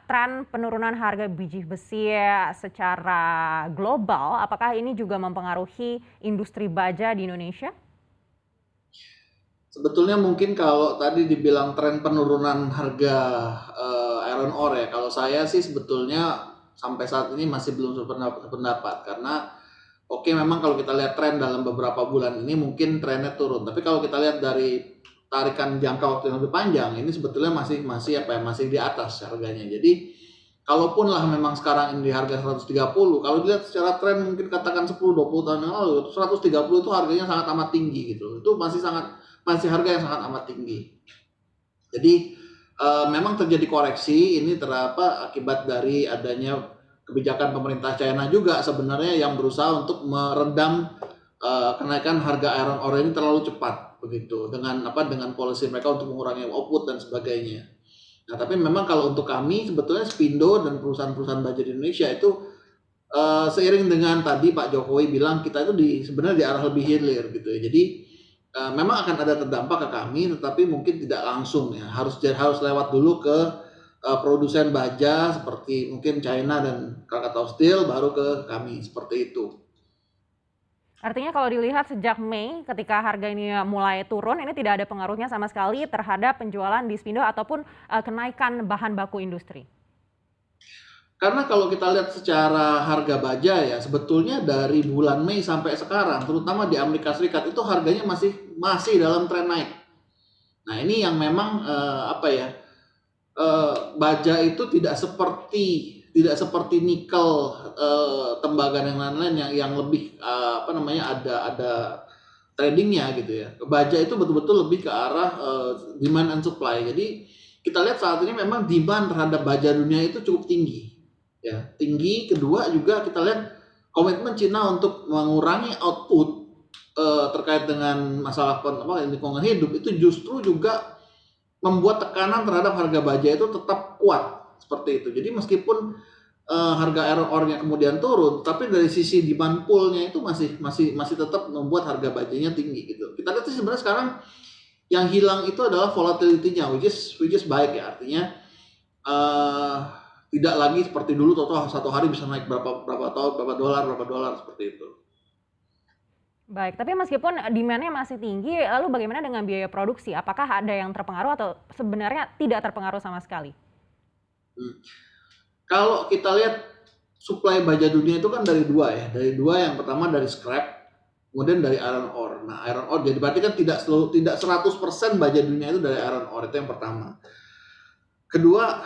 Tren penurunan harga biji besi secara global, apakah ini juga mempengaruhi industri baja di Indonesia? Sebetulnya mungkin kalau tadi dibilang tren penurunan harga iron ore ya, kalau saya sih sebetulnya sampai saat ini masih belum sependapat karena oke memang kalau kita lihat tren dalam beberapa bulan ini mungkin trennya turun, tapi kalau kita lihat dari tarikan jangka waktu yang lebih panjang ini sebetulnya masih masih apa ya masih di atas harganya. Jadi kalaupun lah memang sekarang ini di harga 130, kalau dilihat secara tren mungkin katakan 10-20 tahun yang lalu 130 itu harganya sangat amat tinggi gitu. Itu masih harga yang sangat amat tinggi. Jadi memang terjadi koreksi ini akibat dari adanya kebijakan pemerintah China juga sebenarnya yang berusaha untuk meredam kenaikan harga iron ore ini terlalu cepat begitu dengan policy mereka untuk mengurangi output dan sebagainya. Nah, tapi memang kalau untuk kami sebetulnya Spindo dan perusahaan-perusahaan baja di Indonesia itu seiring dengan tadi Pak Jokowi bilang kita itu sebenarnya di arah lebih hilir gitu ya. Jadi memang akan ada terdampak ke kami, tetapi mungkin tidak langsung ya. Harus lewat dulu ke produsen baja seperti mungkin China dan Krakatau Steel, baru ke kami seperti itu. Artinya kalau dilihat sejak Mei ketika harga ini mulai turun, ini tidak ada pengaruhnya sama sekali terhadap penjualan di Spindo ataupun kenaikan bahan baku industri. Karena kalau kita lihat secara harga baja ya, sebetulnya dari bulan Mei sampai sekarang, terutama di Amerika Serikat itu harganya masih masih dalam tren naik. Nah, ini yang memang baja itu tidak seperti nikel, tembaga dan lain-lain yang lebih ada tradingnya gitu ya. Baja itu betul-betul lebih ke arah demand and supply. Jadi kita lihat saat ini memang demand terhadap baja dunia itu cukup tinggi. Ya, tinggi. Kedua juga kita lihat komitmen Cina untuk mengurangi output terkait dengan masalah lingkungan hidup itu justru juga membuat tekanan terhadap harga baja itu tetap kuat seperti itu. Jadi meskipun harga iron ore-nya kemudian turun, tapi dari sisi demand pool-nya itu masih tetap membuat harga bajanya tinggi gitu. Kita lihat sih sebenarnya sekarang yang hilang itu adalah volatility-nya, which is baik ya, artinya uh, tidak lagi seperti dulu total satu hari bisa naik berapa dolar seperti itu. Baik, tapi meskipun demand-nya masih tinggi, lalu bagaimana dengan biaya produksi? Apakah ada yang terpengaruh atau sebenarnya tidak terpengaruh sama sekali? Hmm. Kalau kita lihat suplai baja dunia itu kan dari dua yang pertama dari scrap, kemudian dari iron ore. Nah, iron ore jadi berarti kan tidak 100% baja dunia itu dari iron ore, itu yang pertama. Kedua,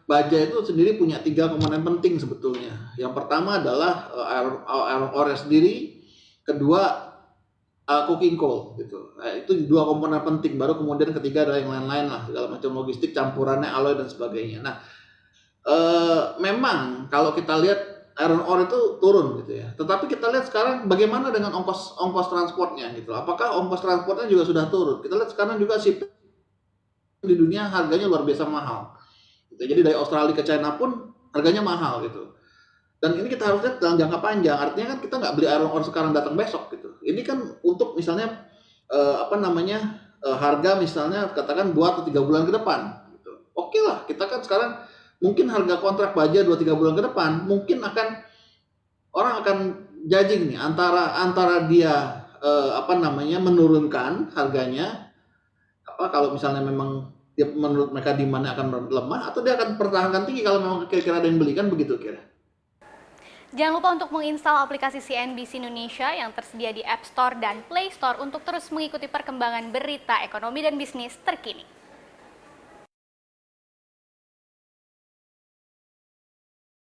baja itu sendiri punya tiga komponen penting sebetulnya. Yang pertama adalah iron ore sendiri, kedua cooking coal gitu. Nah, itu dua komponen penting. Baru kemudian ketiga adalah yang lain-lain lah, segala macam logistik, campurannya, alloy dan sebagainya. Nah, memang kalau kita lihat iron ore itu turun gitu ya. Tetapi kita lihat sekarang bagaimana dengan ongkos transportnya gitu. Apakah ongkos transportnya juga sudah turun? Kita lihat sekarang juga shipping di dunia harganya luar biasa mahal. Gitu. Jadi dari Australia ke China pun harganya mahal gitu. Dan ini kita harus lihat dalam jangka panjang. Artinya kan kita nggak beli iron ore sekarang datang besok gitu. Ini kan untuk misalnya harga misalnya katakan 2 atau 3 bulan ke depan. Gitu. Oke lah, kita kan sekarang mungkin harga kontrak baja 2-3 bulan ke depan mungkin orang akan judging nih antara dia menurunkan harganya kalau misalnya memang dia menurut mereka demand akan lemah atau dia akan pertahankan tinggi kalau memang kira-kira ada yang beli kan begitu kira. Jangan lupa untuk menginstal aplikasi CNBC Indonesia yang tersedia di App Store dan Play Store untuk terus mengikuti perkembangan berita ekonomi dan bisnis terkini.